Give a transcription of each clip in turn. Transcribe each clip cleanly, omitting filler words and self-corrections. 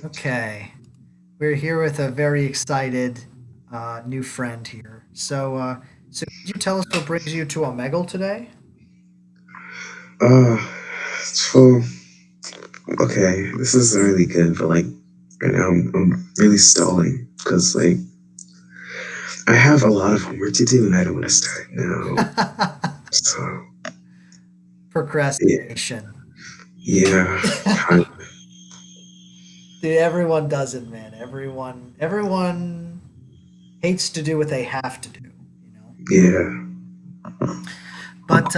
Okay, we're here with a very excited new friend here. So could you tell us what brings you to Omegle today? Uh, so okay, this is really good, but like right now I'm really stalling because like I have a lot of homework to do and I don't want to start now. So yeah, Procrastination. yeah, kind Dude, everyone does it, man. Everyone hates to do what they have to do, you know. yeah. But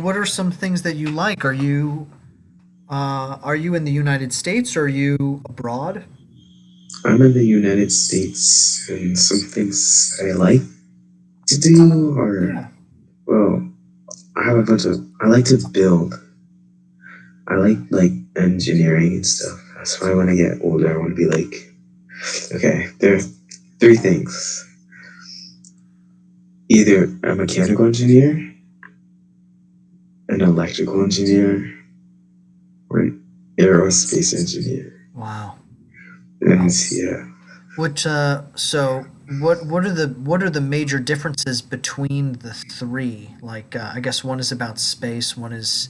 what are some things that you like? Are you in the United States or are you abroad? I'm in the United States and some things I like to do are Yeah. well, I have a bunch of I like to build. I like engineering and stuff. That's why when I get older I want to be like okay, there are three things. Either a mechanical engineer, an electrical engineer, or an aerospace engineer. Wow. And Wow. yeah, What are the major differences between the three? Like, I guess one is about space, one is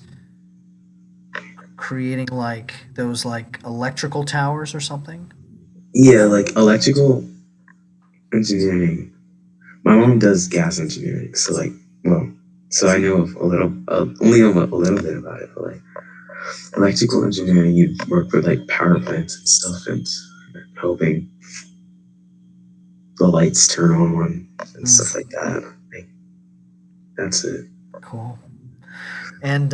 creating like those like electrical towers or something. yeah, like electrical engineering. My mom does gas engineering, so like, well, so I know a little, only know a little bit about it. But like electrical engineering, you work with like power plants and stuff, and helping the lights turn on and Mm, stuff like that. Like that's it. cool. And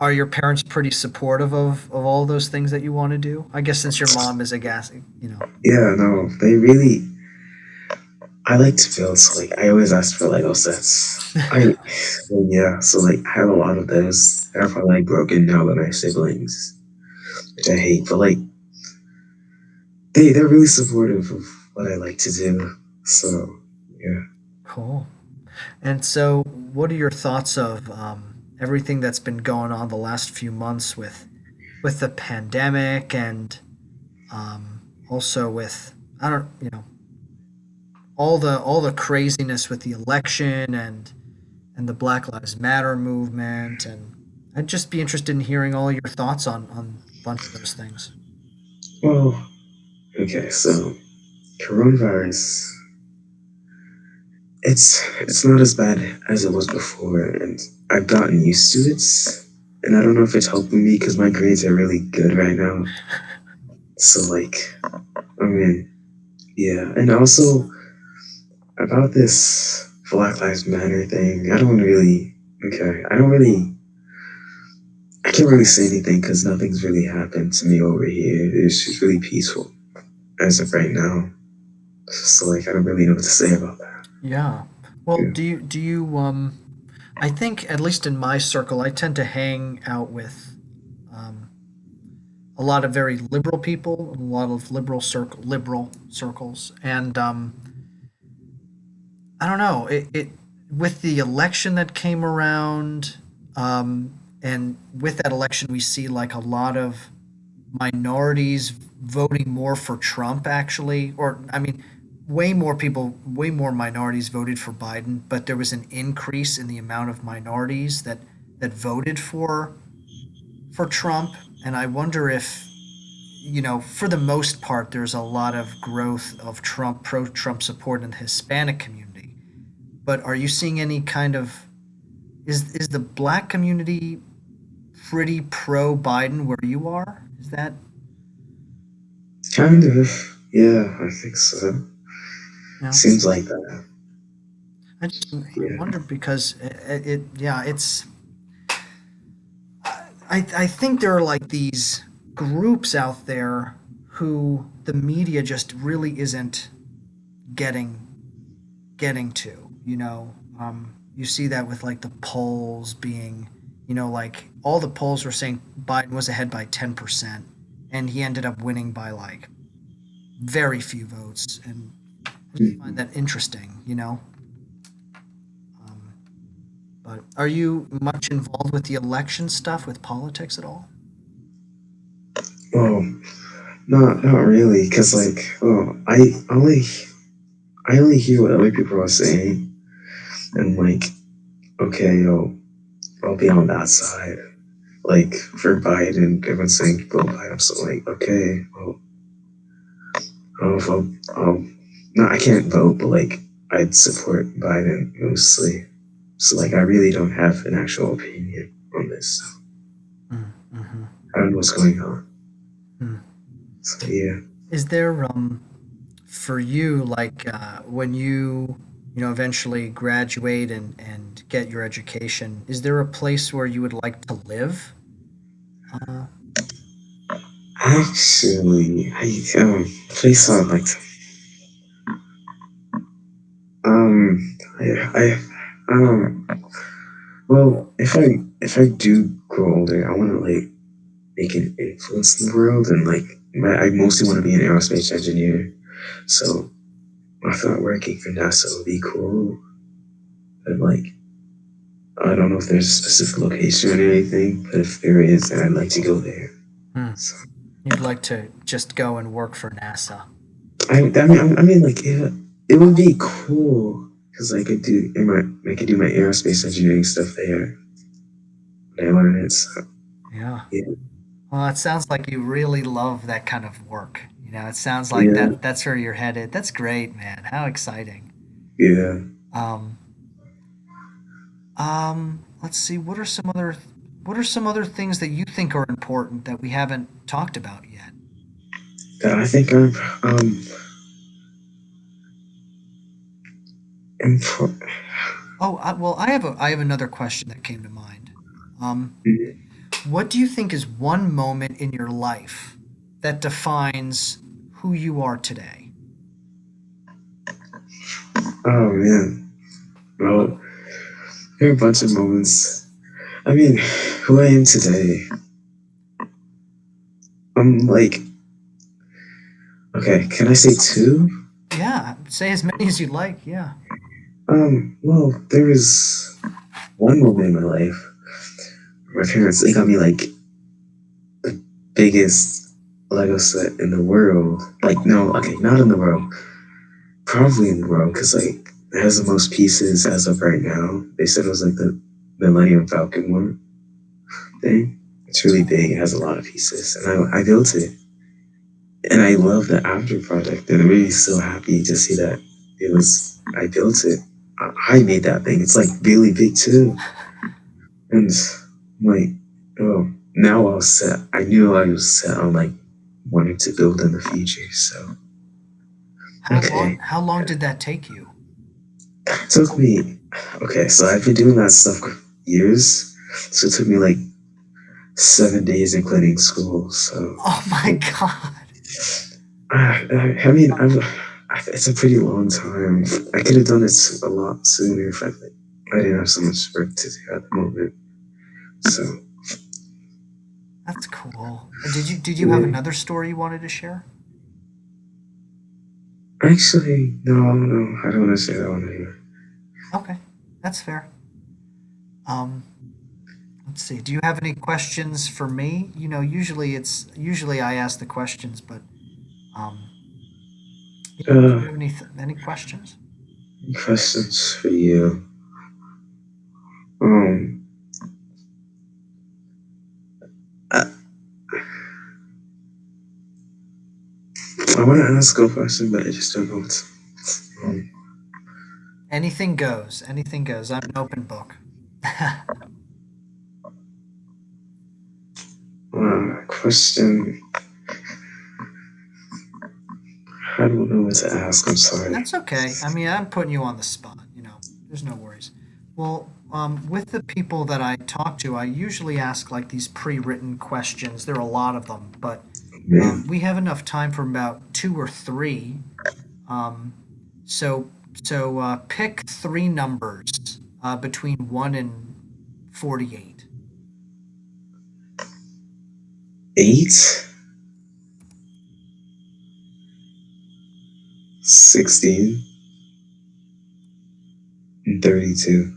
are your parents pretty supportive of all those things that you want to do? I guess since your mom is a gas, you know. Yeah, no, they really I like to build, so like I always ask for Lego sets. Yeah, so like I have a lot of those that are probably like broken now by my siblings, which I hate. But like they're really supportive of what I like to do. So yeah. Cool. And so, what are your thoughts of everything that's been going on the last few months with the pandemic and also with I don't you know all the craziness with the election and the Black Lives Matter movement, and I'd just be interested in hearing all your thoughts on a bunch of those things. Well, okay, so coronavirus, it's not as bad as it was before, and I've gotten used to it. And I don't know if it's helping me because my grades are really good right now. So like, I mean, yeah, and also about this Black Lives Matter thing, I don't really. Okay, I can't really say anything because nothing's really happened to me over here. It's just really peaceful as of right now. So like, I don't really know what to say about that. Yeah. Well, Yeah. do you I think at least in my circle, I tend to hang out with um, a lot of very liberal people, a lot of liberal circles, and I don't know. It with the election that came around, and with that election, we see like a lot of minorities voting more for Trump, actually, or I mean, way more minorities voted for Biden, but there was an increase in the amount of minorities that voted for Trump, and I wonder if for the most part, there's a lot of growth of pro-Trump support in the Hispanic community. But are you seeing any kind of is the black community pretty pro Biden where you are? Is that Kind of. Yeah, I think so. you know? Seems like that. I Yeah. wonder because it yeah it's I think there are like these groups out there who the media just really isn't getting getting to. You see that with like the polls being, like all the polls were saying Biden was ahead by 10%, and he ended up winning by like very few votes. And I just find Mhm. that interesting. Um, but are you much involved with the election stuff, with politics at all? Well, not really, cause like, I only hear what other people are saying, and like, okay, I'll be on that side. Like for Biden, everyone's saying vote Biden. So like, okay, well, I'll vote. No, I can't vote, but like, I'd support Biden mostly. So like, I really don't have an actual opinion on this. So Mm-hmm. I don't know what's going on. Mm. So yeah. Is there for you like when you know eventually graduate and get your education, is there a place where you would like to live? Uh, Actually, place I'd like to. I well, if I do grow older, I want to like make an influence in the world, and like, I mostly want to be an aerospace engineer. So I thought working for NASA would be cool, but like, I don't know if there's a specific location or anything, but if there is, then I'd like to go there. hmm. So You'd like to just go and work for NASA? I mean, like, it would be cool because I could do my aerospace engineering stuff there. I learned it. So Yeah. yeah, Well, it sounds like you really love that kind of work. You know, it sounds like yeah, that's where you're headed. That's great, man. How exciting. yeah. Um, let's see. What are some other things that you think are important that we haven't talked about yet? That I think um impro- Oh, well, I have another question that came to mind. Um, what do you think is one moment in your life that defines who you are today? oh man. Well, there are a bunch of moments. I mean, who I am today. I'm like, okay, can I say two? Yeah, say as many as you'd like. Yeah. Well, there was one moment in my life. My parents, they got me like the biggest Lego set in the world. Like, no, okay, not in the world. Probably in the world, because like it has the most pieces as of right now. They said it was like the Millennium Falcon one thing. It's really big. It has a lot of pieces, and I built it, and I love the after project. And I'm really so happy to see that I built it. I made that thing. It's like really big too, and I'm like, oh, now I was set. I knew I was set on like wanting to build in the future. So okay, How long did that take you? it took me. Okay, so I've been doing that stuff for years. So it took me like 7 days, including school. So Oh my God. I mean, it's a pretty long time. I could have done it a lot sooner if I didn't have so much work to do at the moment. So That's cool. Did you have yeah. another story you wanted to share? Actually, no, I don't want to say that one anymore. Okay, that's fair. Um, let's see. Do you have any questions for me? You know, usually I ask the questions, but um, yeah. Do Uh, you have any questions? questions for you. Um, I, I want to ask a question, but I just don't know what. Um, Anything goes. Anything goes. I'm an open book. question. I don't know what to ask. I'm sorry. That's okay. I mean, I'm putting you on the spot. You know, there's no worries. Well, with the people that I talk to, I usually ask like these pre-written questions. There are a lot of them, but Man, we have enough time for about two or three. Um, so pick three numbers between 1 and 48. 8, 16, and 32.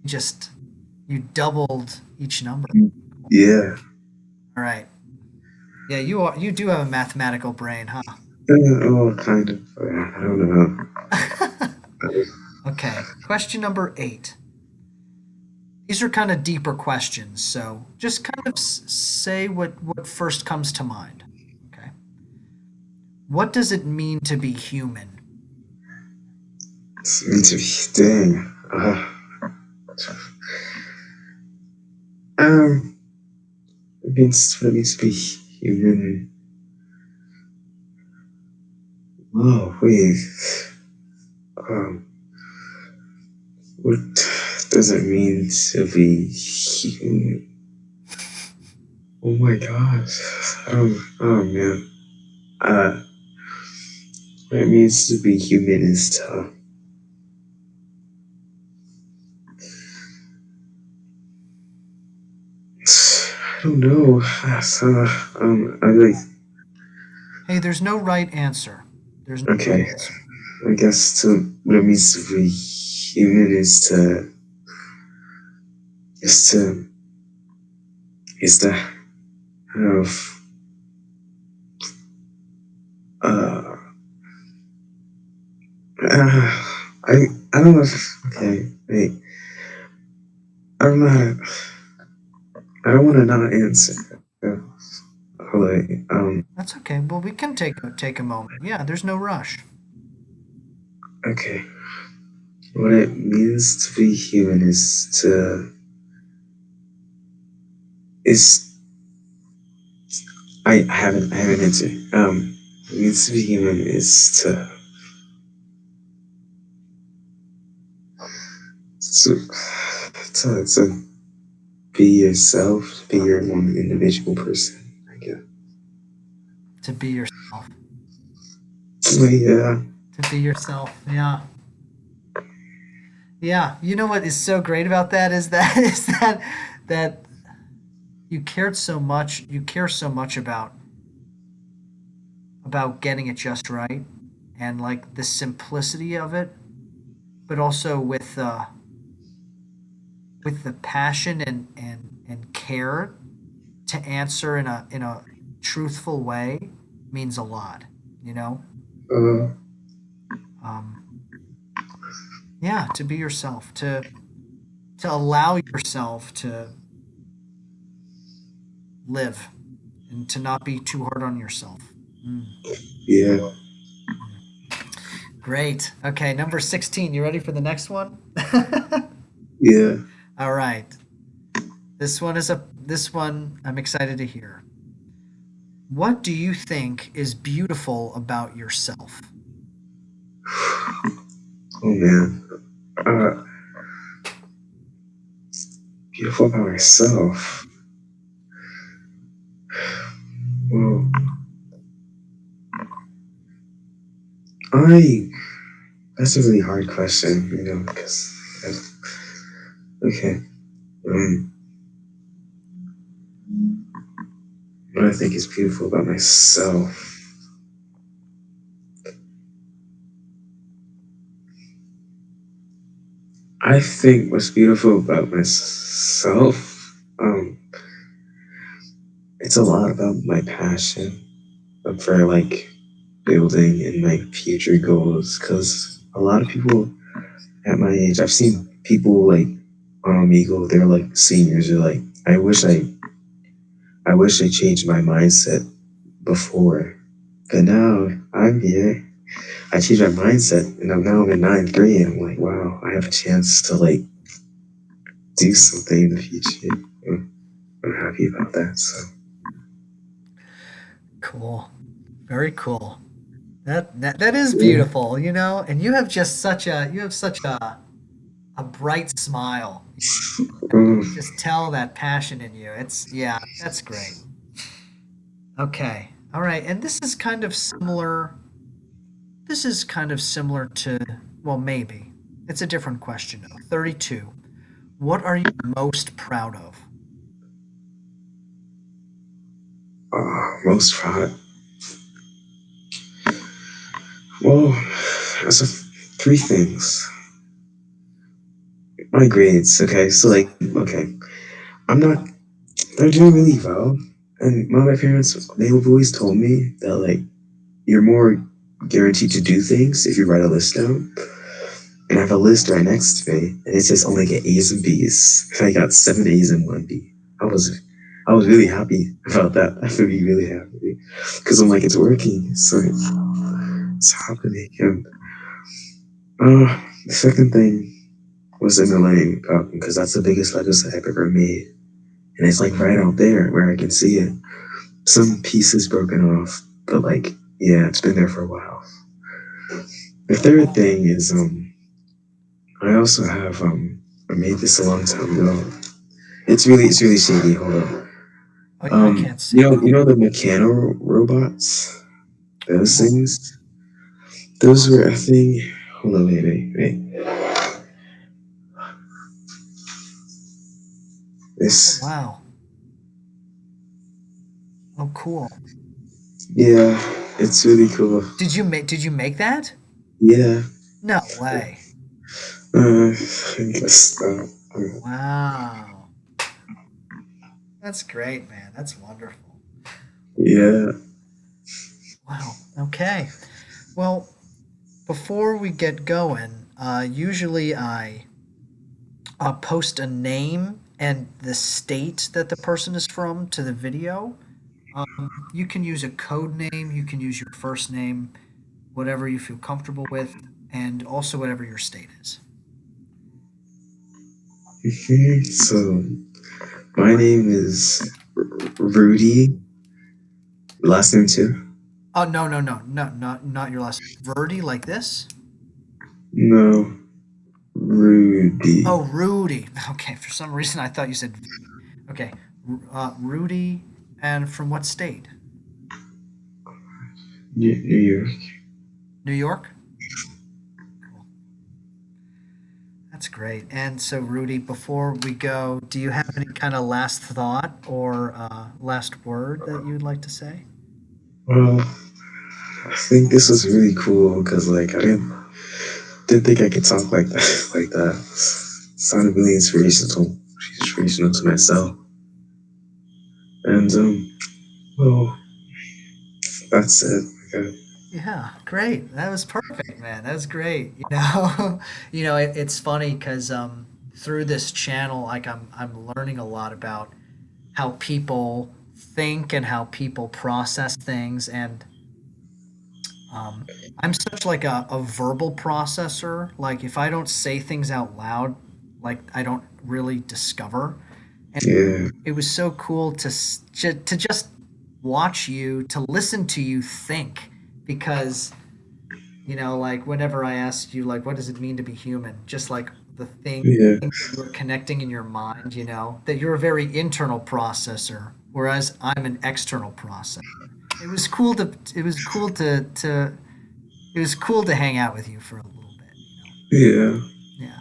Interesting. Just You doubled each number. Yeah. All right. Yeah, you do have a mathematical brain, huh? Oh, kind of. I don't know. Okay. Question number 8. These are kind of deeper questions, so just kind of say what first comes to mind. Okay. What does it mean to be human? It's meant to be. Dang. Um, it means for me to be human. Oh, wait. Um, what does it mean to be human? Oh my gosh. Oh man. What it means to be human is to, I don't know. So, I like, Hey, there's no right answer. There's no right okay. answer. I guess what it means to be human is to, is to have, uh, I don't know. Okay, wait. I don't know. I don't want to not answer. Uh, like, That's okay. Well, we can take a moment. Yeah, there's no rush. okay. What it means to be human is I haven't answered. What it means to be human is to to be yourself, be your own individual person. I guess. To be yourself. But yeah. To be yourself. Yeah. Yeah. You know what is so great about that is that that you cared so much. You care so much about getting it just right, and like the simplicity of it, but also with the passion and care to answer in a truthful way means a lot. You know. Uh, Um, yeah. To be yourself. To allow yourself to live and to not be too hard on yourself. Mm. yeah. Great. Okay, number 16. You ready for the next one? Yeah. All right. This one I'm excited to hear. What do you think is beautiful about yourself? Oh man. Uh, Beautiful about myself. Well, I. That's a really hard question, because okay. Um, what I think is beautiful about myself. I think what's beautiful about myself. It's a lot about my passion for like building and like future goals. Because a lot of people at my age, I've seen people like on Omegle, they're like seniors. They're like, I wish I changed my mindset before. But now I'm here. I changed my mindset, and I'm in ninth grade. I'm like, wow, I have a chance to like do something in the future. I'm happy about that. So Cool. Very cool. That is yeah. beautiful, and you have just such a bright smile. You Um, can just tell that passion in you. Yeah, that's great. Okay. All right. And this is kind of similar. This is kind of similar to, well, maybe. It's a different question though. 32. What are you most proud of? Most proud. Well, that's three things. my grades. Okay, so like, okay, I'm not. They're doing really well, and my parents they've always told me that like you're more guaranteed to do things if you write a list down. And I have a list right next to me, and it says only get A's and B's. And I got 7 A's and 1 B. I was, I was really happy about that. I would be really happy because I'm like it's working, so it's happening. And the second thing was in the learning problem because that's the biggest website I've ever made, and it's like right out there where I can see it. Some pieces broken off, but like yeah, it's been there for a while. The third thing is I also have I made this a long time ago. It's really shady. Hold on. Oh yeah, I can't see. You know the mechano robots. Those Oh, things. Those were a thing. Hold on, wait. oh This. wow. Oh cool. Yeah, it's really cool. Did you make that? Yeah. No way. I guess Wow. That's great, man. That's wonderful. yeah. Wow. Okay. Well, before we get going, usually I post a name and the state that the person is from to the video. You can use a code name, you can use your first name, whatever you feel comfortable with, and also whatever your state is. So my name is Rudy. Last name too. Oh no no no no not your last name. Verdi like this? No, Rudy. Oh Rudy. Okay, for some reason I thought you said V. Okay, Rudy, and from what state? New York. New York. Cool. That's great. And so, Rudy, before we go, do you have any kind of last thought or last word that you'd like to say? Well, I think this was really cool because like I didn't think I could talk like that like that. It sounded really inspirational to myself. And well, that's it. Okay. Yeah, great. That was perfect, man. That was great. It's funny because through this channel, like I'm learning a lot about how people think and how people process things, and Um, I'm such like a verbal processor. Like if I don't say things out loud, like I don't really discover. And Yeah, it was so cool to just watch you, to listen to you think, because like whenever I asked you like what does it mean to be human, just like the yeah, things that you were connecting in your mind, that you're a very internal processor, whereas I'm an external processor. It was cool to it was cool to it was cool to hang out with you for a little bit. yeah. Yeah.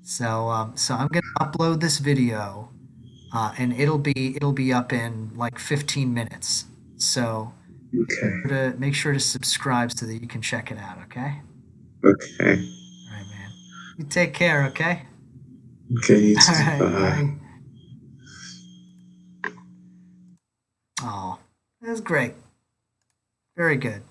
So I'm gonna upload this video, and it'll be up in like 15 minutes. So Okay, make sure to subscribe so that you can check it out. Okay. okay, All right, man. You take care. Okay. okay. You All too. right. Bye. Bye. Oh, that was great. Very good.